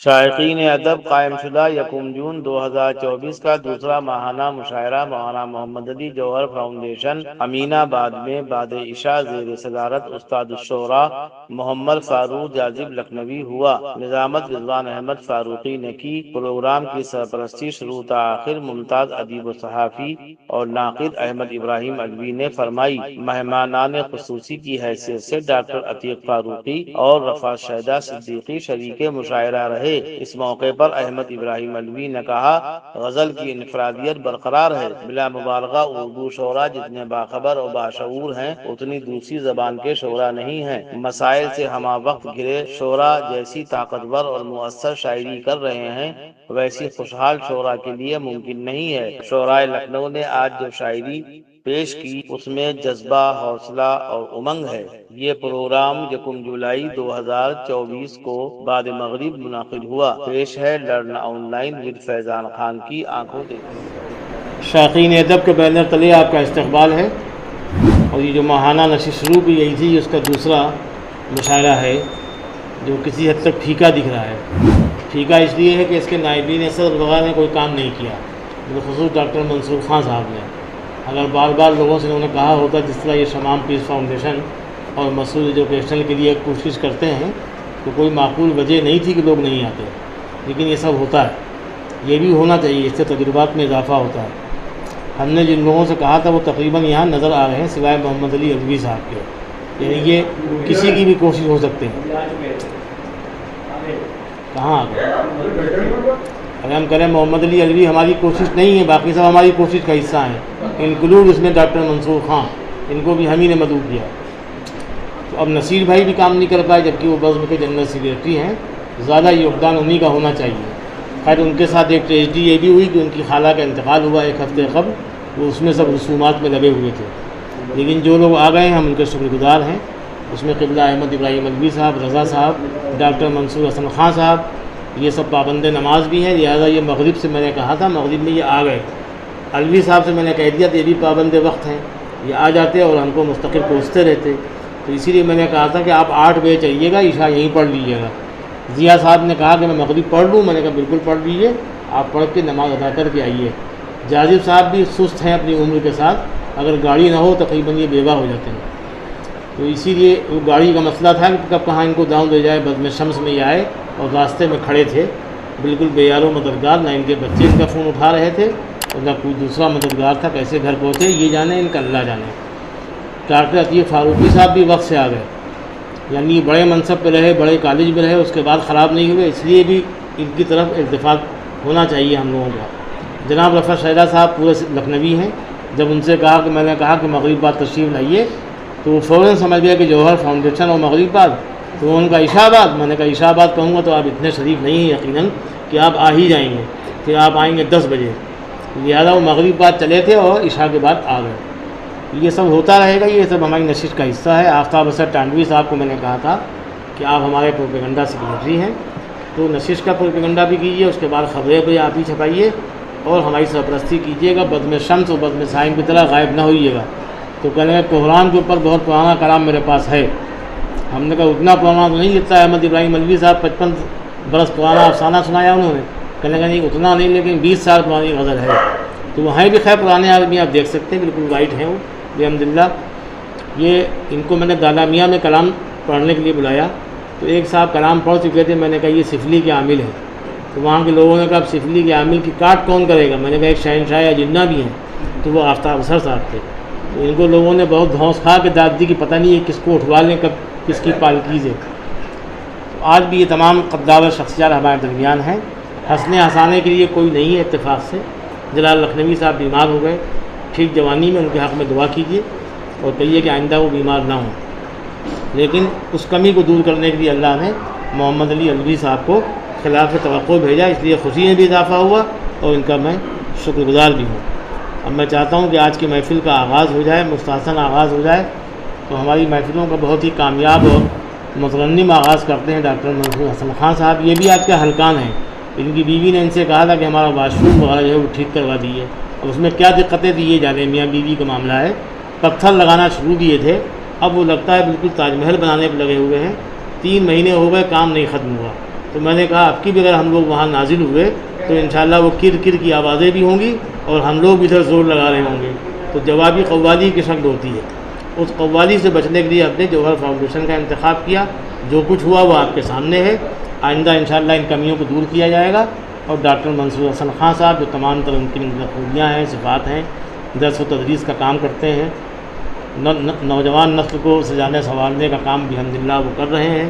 شائقین ادب، قائم شدہ 1 جون 2024 کا دوسرا ماہانہ مشاعرہ مولانا محمد علی جوہر فاؤنڈیشن امین آباد میں بعد عشاء زیر صدارت استاد الشعراء محمد فاروق جاذب لکھنوی ہوا۔ نظامت رضوان احمد فاروقی نے کی۔ پروگرام کی سرپرستی شروع تا آخر ممتاز ادیب و صحافی اور ناقد احمد ابراہیم علوی نے فرمائی۔ مہمانان خصوصی کی حیثیت سے ڈاکٹر عتیق فاروقی اور رفعت شیدہ صدیقی شریک مشاعرہ رہے۔ اس موقع پر احمد ابراہیم علوی نے کہا، غزل کی انفرادیت برقرار ہے۔ بلا مبالغہ اردو شعراء جتنے باخبر اور باشعور ہیں اتنی دوسری زبان کے شعراء نہیں ہیں۔ مسائل سے ہمہ وقت گرے شعراء جیسی طاقتور اور مؤثر شاعری کر رہے ہیں ویسی خوشحال شعراء کے لیے ممکن نہیں ہے۔ شعراء لکھنؤ نے آج جو شاعری پیش کی اس میں جذبہ، حوصلہ اور امنگ ہے۔ یہ پروگرام 1 جولائی 2024 کو بعد مغرب منعقد ہوا۔ پیش ہے لرن آن لائن ود فیضان خان کی آنکھوں دیکھیں۔ شائقین ادب کے بینر تلے آپ کا استقبال ہے، اور یہ جو ماہانہ نشست شروع کی گئی تھی اس کا دوسرا مشاعرہ ہے جو کسی حد تک پھیکا دکھ رہا ہے۔ پھیکا اس لیے ہے کہ اس کے نائبین صدر وغیرہ نے کوئی کام نہیں کیا، بالخصوص ڈاکٹر منصور خان صاحب نے۔ اگر بار بار لوگوں سے انہوں نے کہا ہوتا جس طرح یہ شمام پیس فاؤنڈیشن اور مسعود ایجوکیشنل کے لیے کوشش کرتے ہیں تو کوئی معقول وجہ نہیں تھی کہ لوگ نہیں آتے، لیکن یہ سب ہوتا ہے۔ یہ بھی ہونا چاہیے، اس سے تجربات میں اضافہ ہوتا ہے۔ ہم نے جن لوگوں سے کہا تھا وہ تقریباً یہاں نظر آ رہے ہیں سوائے محمد علی علوی صاحب کے، یعنی یہ کسی کی بھی کوشش ہو سکتے ہیں۔ کہاں آ گئے؟ اگر ہم کریں محمد علی علوی ہماری کوشش نہیں ہے، باقی سب ہماری کوشش کا حصہ ہیں، انکلوڈ اس میں ڈاکٹر منصور خان، ان کو بھی ہم ہی نے مدعو کیا۔ تو اب نصیر بھائی بھی کام نہیں کر پائے جبکہ وہ بزم کے جنرل سیکریٹری ہیں، زیادہ یوگدان انہی کا ہونا چاہیے۔ خیر ان کے ساتھ ایک ٹریجڈی یہ بھی ہوئی کہ ان کی خالہ کا انتقال ہوا 1 ہفتے قبل، وہ اس میں سب رسومات میں لگے ہوئے تھے، لیکن جو لوگ آ گئے ہیں ہم ان کے شکر گزار ہیں۔ اس میں قبلہ احمد ابراہیم علوی صاحب، رضا صاحب، ڈاکٹر منصور حسن خان صاحب، یہ سب پابند نماز بھی ہیں، لہٰذا یہ مغرب سے میں نے کہا تھا مغرب میں یہ آ گئے۔ علوی صاحب سے میں نے کہہ دیا تو یہ بھی پابند وقت ہیں، یہ آ جاتے اور ہم کو مستقل پوچھتے رہتے، تو اسی لیے میں نے کہا تھا کہ آپ 8 بجے چلیے گا، عشاء یہیں پڑھ لیجیے گا۔ ضیاء صاحب نے کہا کہ میں مغرب پڑھ لوں، میں نے کہا بالکل پڑھ لیجیے، آپ پڑھ کے نماز ادا کر کے آئیے۔ جاذب صاحب بھی سست ہیں اپنی عمر کے ساتھ، اگر گاڑی نہ ہو تقریباً یہ بیوہ ہو جاتے ہیں، تو اسی لیے وہ گاڑی کا مسئلہ تھا کہ کب کہاں ان کو داؤں دے جائے۔ بزم شمس میں یہ آئے اور راستے میں کھڑے تھے بالکل بے یار و مددگار، نہ ان کے بچے ان کا فون اٹھا رہے تھے اور نہ کوئی دوسرا مددگار تھا۔ کیسے گھر پہنچے یہ جانے، ان کا اللہ جانے۔ ڈاکٹر عتیق فاروقی صاحب بھی وقت سے آ گئے، یعنی بڑے منصب پہ رہے، بڑے کالج میں رہے، اس کے بعد خراب نہیں ہوئے، اس لیے بھی ان کی طرف التفات ہونا چاہیے ہم لوگوں کا۔ جناب رفعت شیدہ صاحب پورے لکھنوی ہیں، جب ان سے کہا کہ میں نے کہا کہ مغرب بعد تشریف لائیے تو وہ فوراً سمجھ گیا کہ جوہر فاؤنڈیشن اور مغرب بعد، تو ان کا عشاء بعد، میں نے کہا عشاء بعد کہوں گا تو آپ اتنے شریف نہیں ہیں یقیناً کہ آپ آ ہی جائیں گے، کہ آپ آئیں گے 10 بجے، لہٰذا وہ مغرب بعد چلے تھے اور عشاء کے بعد آ گئے۔ یہ سب ہوتا رہے گا، یہ سب ہماری نشست کا حصہ ہے۔ آفتاب اسد ٹانڈوی صاحب کو میں نے کہا تھا کہ آپ ہمارے پروپیگنڈا سیکریٹری ہیں، تو نشست کا پروپیگنڈا بھی کیجیے، اس کے بعد خبریں بھی آپ ہی چھپائیے اور ہماری سرپرستی کیجیے گا، بزم شمس اور بزم سائم کی طرح غائب نہ ہوئیے گا۔ تو کہنے لگے کوہرام کے اوپر بہت پرانا کلام میرے پاس ہے۔ ہم نے کہا اتنا پرانا تو نہیں لکھتا احمد ابراہیم علوی صاحب، 55 برس پرانا افسانہ سنایا انہوں نے۔ کہنے لگا نہیں اتنا نہیں، لیکن 20 سال پرانی غزل ہے۔ تو وہ ہیں بھی خیر پرانے آدمی، آپ دیکھ سکتے ہیں، بالکل وائٹ ہیں وہ الحمدللہ۔ یہ ان کو میں نے دالامیہ میں کلام پڑھنے کے لیے بلایا، تو ایک صاحب کلام پڑھ چکے تھے، میں نے کہا یہ سفلی کے عامل ہے، تو وہاں کے لوگوں نے کہا اب سفلی کے عامل کی کاٹ کون کرے گا؟ میں نے کہا ایک شہنشاہ یا جنہ بھی ہیں، تو وہ آفتاب اسد صاحب تھے۔ تو ان کو لوگوں نے بہت دھونس کھا کے داد دی کہ پتہ نہیں ہے کس کو اٹھوا لیں، کب کس کی پالکیز ہے۔ تو آج بھی یہ تمام قداور شخصیات ہمارے درمیان ہیں، ہنسنے ہنسانے کے لیے کوئی نہیں ہے اتفاق سے۔ جلال لکھنوی صاحب بیمار ہو گئے، ٹھیک جوانی میں، ان کے حق میں دعا کیجیے اور کہیے کہ آئندہ وہ بیمار نہ ہوں، لیکن اس کمی کو دور کرنے کے لیے اللہ نے محمد علی علوی صاحب کو خلاف توقع بھیجا، اس لیے خوشی میں بھی اضافہ ہوا اور ان کا میں شکر گزار بھی ہوں۔ اب میں چاہتا ہوں کہ آج کی محفل کا آغاز ہو جائے، مستحسن آغاز ہو جائے، تو ہماری محفلوں کا بہت ہی کامیاب اور مترنم آغاز کرتے ہیں ڈاکٹر منصور حسن خان صاحب۔ یہ بھی آج کے حلقان ہیں، ان کی بیوی نے ان سے کہا تھا کہ ہمارا واش روم وغیرہ جو ہے وہ ٹھیک کروا دیے، اور اس میں کیا دقتیں تھی یہ جانے، میاں بیوی کا معاملہ ہے۔ پتھر لگانا شروع کیے تھے، اب وہ لگتا ہے بالکل تاج محل بنانے پہ لگے ہوئے ہیں۔ 3 مہینے ہو گئے، کام نہیں ختم ہوا۔ تو میں نے کہا اب کی بھی اگر ہم لوگ وہاں نازل ہوئے تو انشاءاللہ وہ کر کر کی آوازیں بھی ہوں گی اور ہم لوگ بھی ادھر زور لگا رہے ہوں گے. تو جوابی قوالی کی شکل ہوتی ہے. اس قوالی سے بچنے کے لیے ہم نے جوہر فاؤنڈیشن کا انتخاب کیا. جو کچھ ہوا وہ آپ کے سامنے ہے. آئندہ انشاءاللہ ان کمیوں کو دور کیا جائے گا. اور ڈاکٹر منصور حسن خان صاحب جو تمام تر ان کی خوبیاں ہیں، صفات ہیں، درس و تدریس کا کام کرتے ہیں، نوجوان نسل کو سجانے سنوارنے کا کام بھی الحمدللہ وہ کر رہے ہیں،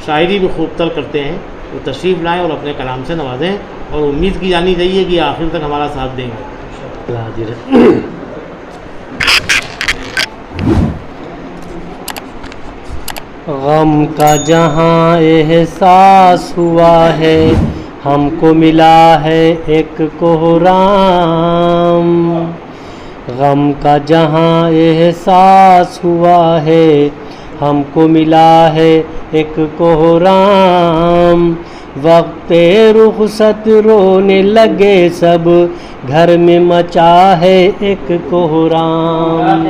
شاعری بھی خوب تر کرتے ہیں. وہ تشریف لائیں اور اپنے کلام سے نوازیں اور امید کی جانی چاہیے کہ آخر تک ہمارا ساتھ دیں گے. غم کا جہاں احساس ہوا ہے، ہم کو ملا ہے ایک کوہرام. غم کا جہاں احساس ہوا ہے، ہم کو ملا ہے ایک کوہرام. وقت رخصت رونے لگے سب، گھر میں مچا ہے ایک کوہرام.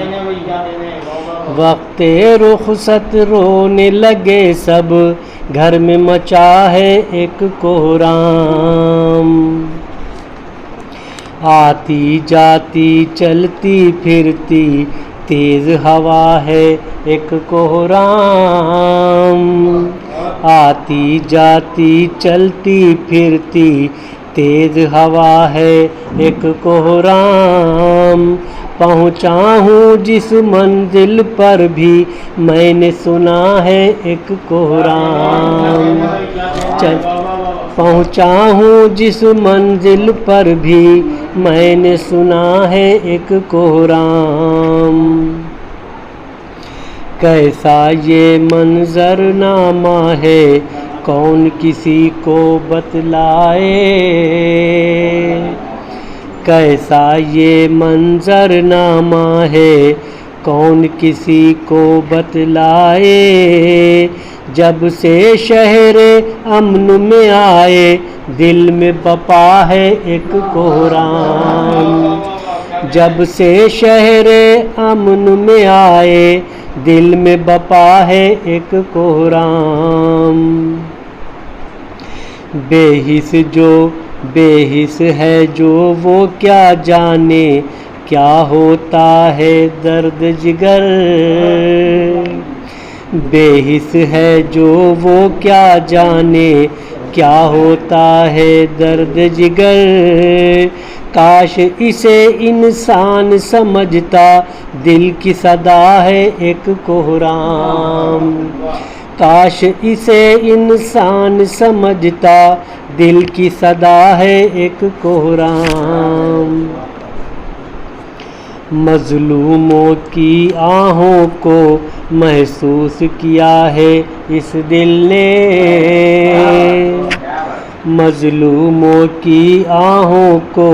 وقت رخصت رونے لگے سب، گھر میں مچا ہے ایک کوہرام. آتی جاتی چلتی پھرتی تیز ہوا ہے ایک کوہرام. آتی جاتی چلتی پھرتی تیز ہوا ہے ایک کوہرام. پہنچا ہوں جس منزل پر بھی میں نے سنا ہے ایک کوہرام. پہنچا ہوں جس منزل پر بھی میں نے سنا ہے ایک کوہرام. کیسا یہ منظر نامہ ہے کون کسی کو بتلائے. کیسا یہ منظر نامہ ہے کون کسی کو بتلائے. جب سے شہر امن میں آئے دل میں بپا ہے ایک کوہرام. جب سے شہر امن میں آئے دل میں بپا ہے ایک کوہرام. بے حس ہے جو وہ کیا جانے کیا ہوتا ہے درد جگر. بے حس ہے جو وہ کیا جانے کیا ہوتا ہے درد جگر. کاش اسے انسان سمجھتا دل کی صدا ہے ایک کوہرام. کاش اسے انسان سمجھتا دل کی صدا ہے ایک کوہرام. مظلوموں کی آہوں کو محسوس کیا ہے اس دل نے. مظلوموں کی آہوں کو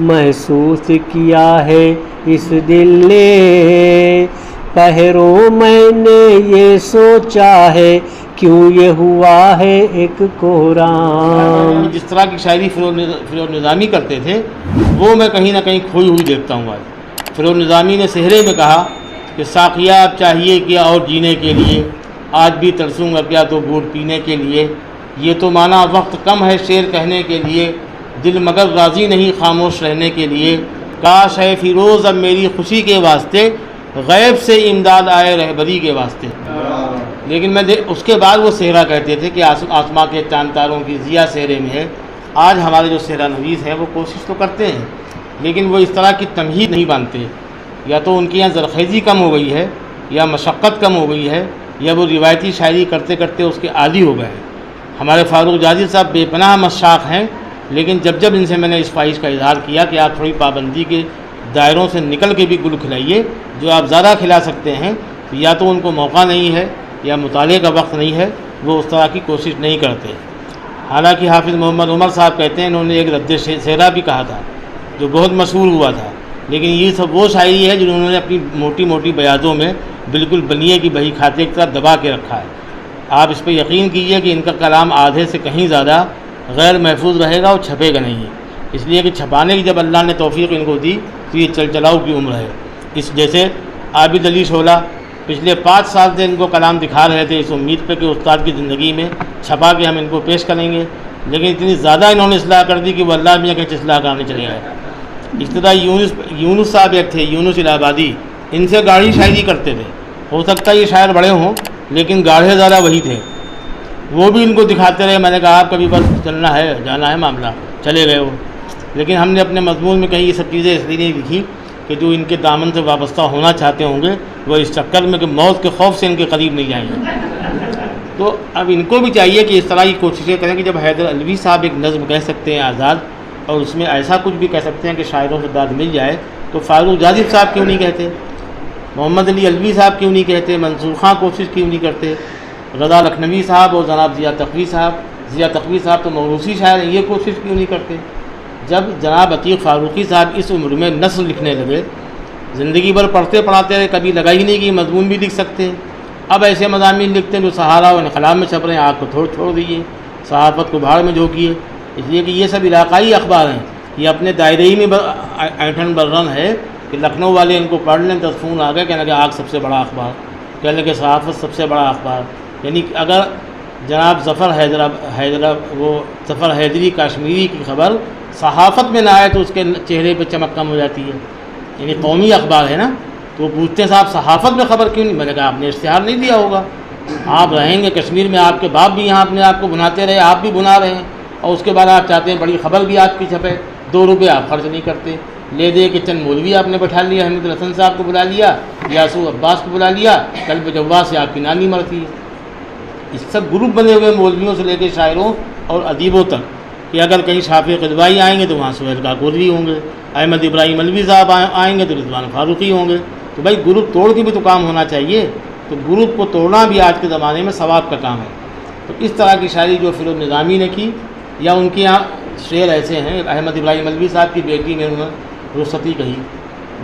محسوس کیا ہے اس دل نے. پہروں میں نے یہ سوچا ہے کیوں یہ ہوا ہے ایک کوہرام. جس طرح کی شاعری فیروز نظامی کرتے تھے وہ میں کہیں نہ کہیں کھوئی ہوئی دیکھتا ہوں. آج فیروز نظامی نے سہرے میں کہا کہ ساقیہ اب چاہیے کیا اور جینے کے لیے، آج بھی ترسوں گا کیا تو گھوٹ پینے کے لیے. یہ تو مانا وقت کم ہے شعر کہنے کے لیے، دل مگر راضی نہیں خاموش رہنے کے لیے. کاش ہے فیروز اب میری خوشی کے واسطے، غیب سے امداد آئے رہبری کے واسطے. لیکن اس کے بعد وہ صحرا کہتے تھے کہ آسماں کے چاند تاروں کی ضیا صحرے میں ہے. آج ہمارے جو صحرا نویس ہیں وہ کوشش تو کرتے ہیں لیکن وہ اس طرح کی تمہید نہیں باندھتے. یا تو ان کے یہاں زرخیزی کم ہو گئی ہے، یا مشقت کم ہو گئی ہے، یا وہ روایتی شاعری کرتے کرتے اس کے عادی ہو گئے ہیں. ہمارے فاروق جاجر صاحب بے پناہ مشاق ہیں، لیکن جب ان سے میں نے اس خواہش کا اظہار کیا کہ آپ تھوڑی پابندی کے دائروں سے نکل کے بھی گل کھلائیے، جو آپ زیادہ کھلا سکتے ہیں، تو یا تو ان کو موقع نہیں ہے یا مطالعے کا وقت نہیں ہے، وہ اس طرح کی کوشش نہیں کرتے. حالانکہ حافظ محمد عمر صاحب کہتے ہیں انہوں نے ایک رد صحرا بھی کہا تھا جو بہت مشہور ہوا تھا، لیکن یہ سب وہ شاعری ہے جنہوں نے اپنی موٹی موٹی بیاضوں میں بالکل بنیے کی بہی کھاتے کی طرح دبا کے رکھا ہے. آپ اس پہ یقین کیجئے کہ ان کا کلام آدھے سے کہیں زیادہ غیر محفوظ رہے گا اور چھپے گا نہیں. اس لیے کہ چھپانے کی جب اللہ نے توفیق ان کو دی تو یہ چل چلاؤ کی عمر ہے. اس جیسے عابد علی شعلہ پچھلے 5 سال سے ان کو کلام دکھا رہے تھے اس امید پہ کہ استاد کی زندگی میں چھپا کے ہم ان کو پیش کریں گے، لیکن اتنی زیادہ انہوں نے اصلاح کر دی کہ وہ اللہ میاں کہیں اصلاح کرنے چلے گئے۔ ابتدا یونس صاحب ایک تھے، یونس الہ آبادی، ان سے گاڑھی شاعری کرتے تھے، ہو سکتا ہے یہ شاعر بڑے ہوں لیکن گاڑھے زیادہ وہی تھے، وہ بھی ان کو دکھاتے رہے۔ میں نے کہا آپ کبھی بس چلنا ہے، جانا ہے معاملہ، چلے گئے وہ۔ لیکن ہم نے اپنے مضمون میں کہیں یہ سب چیزیں اس لیے نہیں لکھی کہ جو ان کے دامن سے وابستہ ہونا چاہتے ہوں گے وہ اس چکر میں کہ موت کے خوف سے ان کے قریب نہیں جائیں گے۔ تو اب ان کو بھی چاہیے کہ اس طرح کی کوششیں کریں کہ جب حیدر علوی صاحب ایک نظم کہہ سکتے ہیں آزاد، اور اس میں ایسا کچھ بھی کہہ سکتے ہیں کہ شاعروں سے داد مل جائے، تو فاروق جاذب صاحب کیوں نہیں کہتے، محمد علی علوی صاحب کیوں نہیں کہتے، منصور خان کوشش کیوں نہیں کرتے، رضا لکھنوی صاحب اور جناب ضیاء تقوی صاحب تو موروثی شاعر ہیں، یہ کوشش کیوں نہیں کرتے۔ جب جناب عتیق فاروقی صاحب اس عمر میں نثر لکھنے لگے، زندگی بھر پڑھتے پڑھاتے رہے، کبھی لگا ہی نہیں کہ مضمون بھی لکھ سکتے ہیں۔ اب ایسے مضامین لکھتے ہیں جو سہارا و انقلاب میں چھپ رہے ہیں، آپ کو چھوڑ دیجیے، صحافت کو بھاڑ میں جھونکیے، اس لیے کہ یہ سب علاقائی اخبار ہیں، یہ اپنے دائرے ہی میں اینٹھن بررن ہے کہ لکھنؤ والے ان کو پڑھ لیں، 10 فون آ گئے، کہنے لگے آگ سب سے بڑا اخبار، کہنے لگے صحافت سب سے بڑا اخبار۔ یعنی اگر جناب ظفر حیدری کاشمیری کی خبر صحافت میں نہ آئے تو اس کے چہرے پہ چمک کم ہو جاتی ہے، یعنی قومی اخبار ہے نا، تو وہ پوچھتے ہیں صاحب صحافت میں خبر کیوں نہیں؟ میں نے کہا آپ نے اشتہار نہیں دیا ہوگا، آپ رہیں گے کشمیر میں، آپ کے باپ بھی یہاں اپنے آپ کو بناتے رہے، آپ بھی بنا رہے ہیں، اور اس کے بعد آپ چاہتے ہیں بڑی خبر بھی آپ کی چھپے، 2 روپے آپ خرچ نہیں کرتے، لے دے کے چند مولوی آپ نے بٹھا لیا، احمد الحسن صاحب کو بلا لیا، یاسو عباس کو بلا لیا، کل بجوا سے آپ کی نانی مرتی ہے۔ اس سب گروپ بنے ہوئے مولویوں سے لے کے شاعروں اور ادیبوں تک، کہ اگر کہیں شافع قدوائی آئیں گے تو وہاں سہیل کاکوری ہوں گے، احمد ابراہیم علوی صاحب آئیں گے تو رضوان فاروقی ہوں گے، تو بھائی گروپ توڑ کے بھی تو کام ہونا چاہیے، تو گروپ کو توڑنا بھی آج کے زمانے میں ثواب کا کام ہے۔ تو اس طرح کی شاعری جو فیروز نظامی نے کی، یا ان کے یہاں شعر ایسے ہیں، احمد ابراہیم علوی صاحب کی بیٹی نے انہوں نے رخصتی کہی،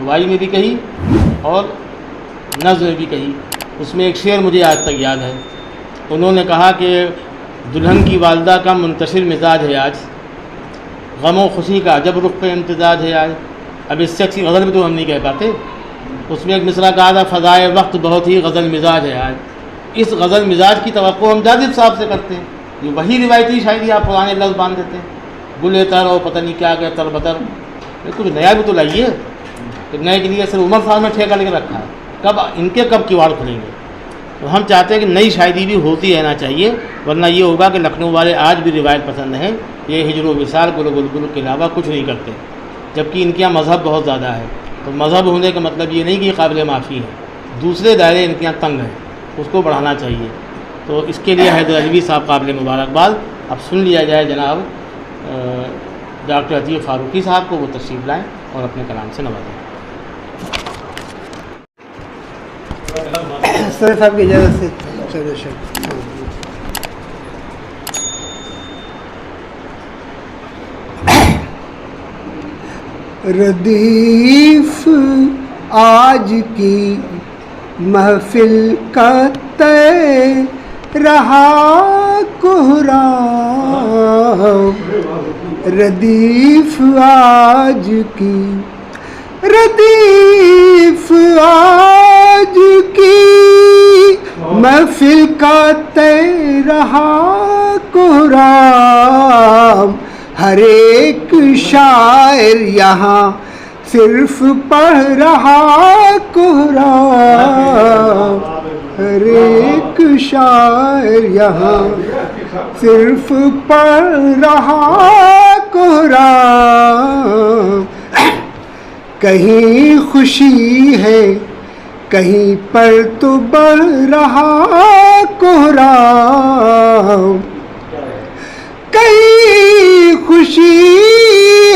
رباعی میں بھی کہی اور نظم میں بھی کہی۔ اس میں ایک شعر مجھے آج تک یاد ہے، انہوں نے کہا کہ دلہن کی والدہ کا منتشر مزاج ہے آج، غم و خوشی کا عجب رخ پہ امتزاج ہے آج۔ اب اس سے اچھی غزل بھی تو ہم نہیں کہہ پاتے۔ اس میں ایک مصرع کہا تھا، فضائے وقت بہت ہی غزل مزاج ہے آج۔ اس غزل مزاج کی توقع ہم جاذب صاحب سے کرتے ہیں، یہ وہی روایتی شاعری آپ پرانے لفظ باندھ دیتے ہیں، گلے تر اور پتہ نہیں کیا تر بتر، کچھ نیا بھی تو لائیے۔ نئے کے لیے صرف عمر صاحب نے ٹھیکہ لے کے رکھا ہے، کب کیواڑ کھلیں گے؟ تو ہم چاہتے ہیں کہ نئی شاعری بھی ہوتی رہنا چاہیے، ورنہ یہ ہوگا کہ لکھنؤ والے آج بھی روایت پسند ہیں، یہ ہجر و وصال گل و گلگل کے علاوہ کچھ نہیں کرتے، جبکہ ان کے یہاں مذہب بہت زیادہ ہے۔ تو مذہب ہونے کا مطلب یہ نہیں کہ یہ قابل معافی ہے، دوسرے دائرے ان کے یہاں تنگ ہیں، اس کو بڑھانا چاہیے۔ تو اس کے لیے حیدر علوی صاحب قابل مبارکباد۔ اب سن لیا جائے جناب ڈاکٹر عتیق فاروقی صاحب کو، وہ تشریف لائیں اور اپنے کلام سے نوازیں۔ سر صاحب کی اجازت سے چلو شکریہ۔ ردیف آج کی محفل کا طے رہا کوہرام، ردیف آج کی، ردیف آج کی محفل کا طے رہا کوہرام، ہر ایک شاعر یہاں صرف پڑھ رہا کوہرام، ہر ایک شاعر یہاں صرف پڑھ رہا کوہرام، کہیں خوشی ہے کہیں پر تو بڑھ رہا کوہرام، کہیں خوشی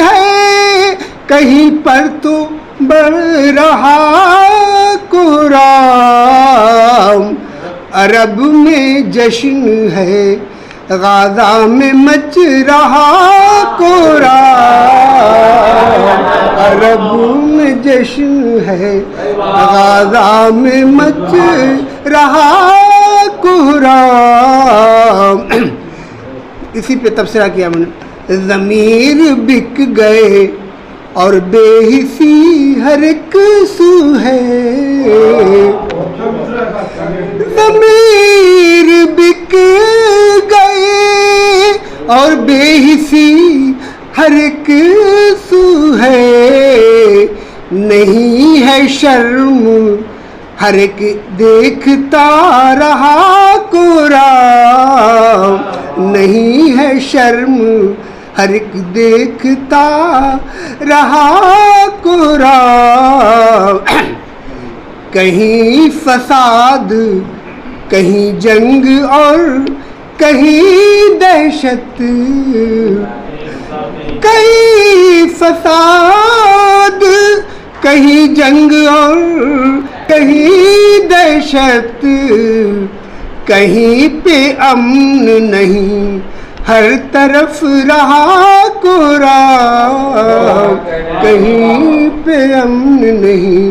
ہے کہیں پر تو بڑھ رہا کوہرام، عرب میں جشن ہے غازہ میں مچ رہا کوہرام، عرب میں جشن ہے غازہ میں مچ رہا کوہرام۔ اسی پہ تبصرہ کیا میں نے، ضمیر بک گئے اور بے حسی ہر ایک سو ہے، ضمیر بک گئے اور بے حسی ہر ایک سو ہے، نہیں ہے شرم ہر ایک دیکھتا رہا قرآن، نہیں ہے شرم ہر ایک دیکھتا رہا قرآن، کہیں فساد کہیں جنگ اور کہیں دہشت، کہیں فساد کہیں جنگ اور کہیں دہشت، کہیں پہ امن نہیں ہر طرف رہا قرآن، کہیں پہ امن نہیں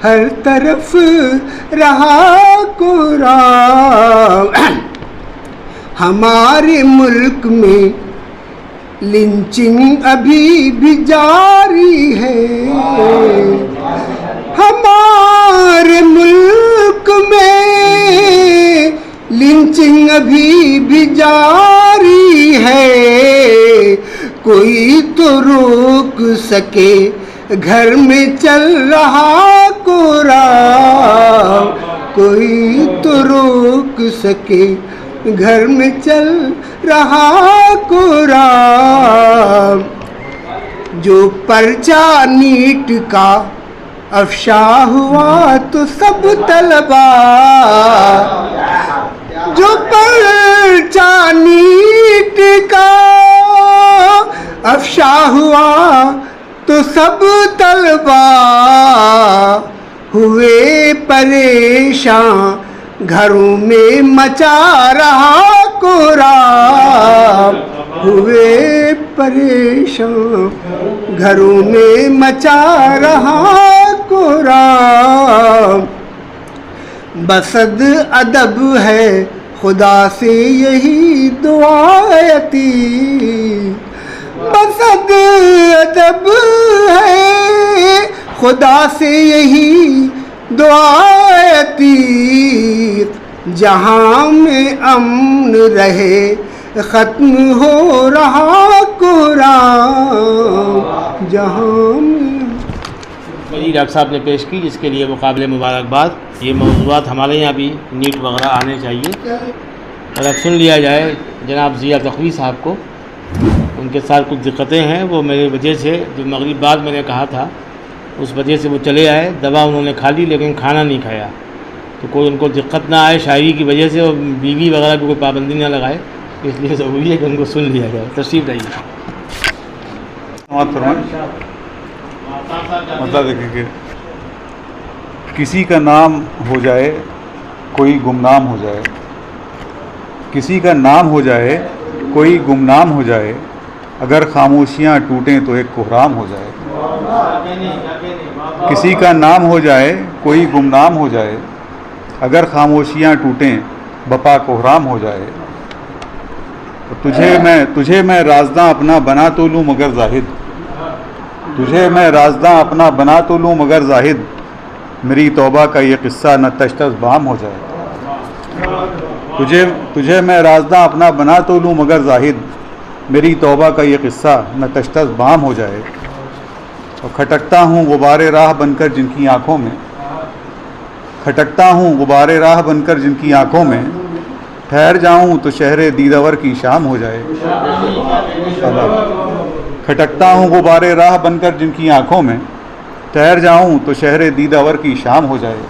ہر طرف رہا قرآن۔ ہمارے ملک میں لنچنگ ابھی بھی جاری ہے، ہمارے ملک میں لنچنگ ابھی بھی جاری ہے، کوئی تو روک سکے گھر میں چل رہا قرآن، کوئی تو روک سکے گھر میں چل رہا قرآن۔ جو پرچہ نیٹ کا افشا ہوا تو سب طلبا، جو پرچہ نیٹ کا افشا ہوا تو سب طلبا ہوئے پریشان، گھروں میں مچا رہا قرآن، ہوئے پریشان گھروں میں مچا رہا قرآن۔ بسد ادب ہے خدا سے یہی دعایتی، بسد ادب ہے خدا سے یہی دعایتی، جہاں میں امن رہے ختم ہو رہا قرآن، جہاں میں وہی ڈاکٹر صاحب نے پیش کی، جس کے لیے مقابلے مبارکباد۔ یہ موضوعات ہمارے یہاں بھی نیٹ وغیرہ آنے چاہیے، اور اب سن لیا جائے جناب ضیاء تقوی صاحب کو، ان کے ساتھ کچھ دقتیں ہیں، وہ میری وجہ سے جو مغرب بعد میں نے کہا تھا اس وجہ سے وہ چلے آئے، دوا انہوں نے کھا لی لیکن کھانا نہیں کھایا، تو کوئی ان کو دقت نہ آئے شاعری کی وجہ سے، اور بیوی وغیرہ بھی کوئی پابندی نہ لگائے، اس لیے ضروری ہے کہ ان کو سن لیا جائے۔ تشریف رہیے۔ مطلب دیکھیں کہ کسی کا نام ہو جائے کوئی گمنام ہو جائے، کسی کا نام ہو جائے کوئی گمنام ہو جائے، اگر خاموشیاں ٹوٹیں تو ایک کوہرام ہو جائے، کسی کا نام ہو جائے کوئی گمنام ہو جائے، اگر خاموشیاں ٹوٹیں بپا کوہرام ہو جائے، تجھے میں رازداں اپنا بنا تو لوں مگر زاہد، تجھے میں رازداں اپنا بنا تو لوں مگر زاہد، میری توبہ کا یہ قصہ نہ تش تش بام ہو جائے، تجھے میں رازداں اپنا بنا تو لوں مگر زاہد، میری توبہ کا یہ قصہ نہ تش تش بام ہو جائے، اور کھٹکتا ہوں غبار راہ بن کر جن کی آنکھوں میں، کھٹکتا ہوں غبار راہ بن کر جن کی آنکھوں میں، ٹھہر جاؤں تو شہر دیداور کی شام ہو جائے، کھٹکتا ہوں غبار راہ بن کر جن کی آنکھوں میں، ٹھہر جاؤں تو شہر دیداور کی شام ہو جائے،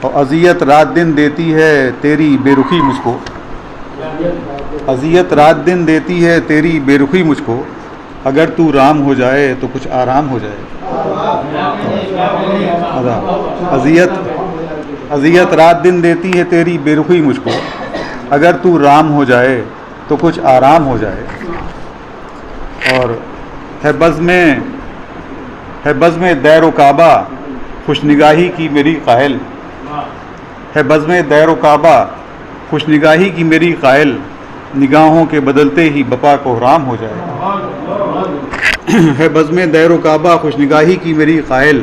اور اذیت رات دن دیتی ہے تیری بے رخی مجھ کو، اذیت رات دن دیتی ہے تیری بے رخی مجھ کو، اگر تو رام ہو جائے تو کچھ آرام ہو جائے، اذیت رات دن دیتی ہے تیری بے رخی مجھ کو، اگر تو رام ہو جائے تو کچھ آرام ہو جائے، اور ہے بزم دیر و کعبہ خوش نگاہی کی میری قائل، ہے بزم دیر و کعبہ خوش نگاہی کی میری قائل، نگاہوں کے بدلتے ہی بپا کوہرام ہو جائے، ہے بزم دیر و کعبہ خوش نگاہی کی میری قائل،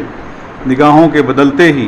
نگاہوں کے بدلتے ہی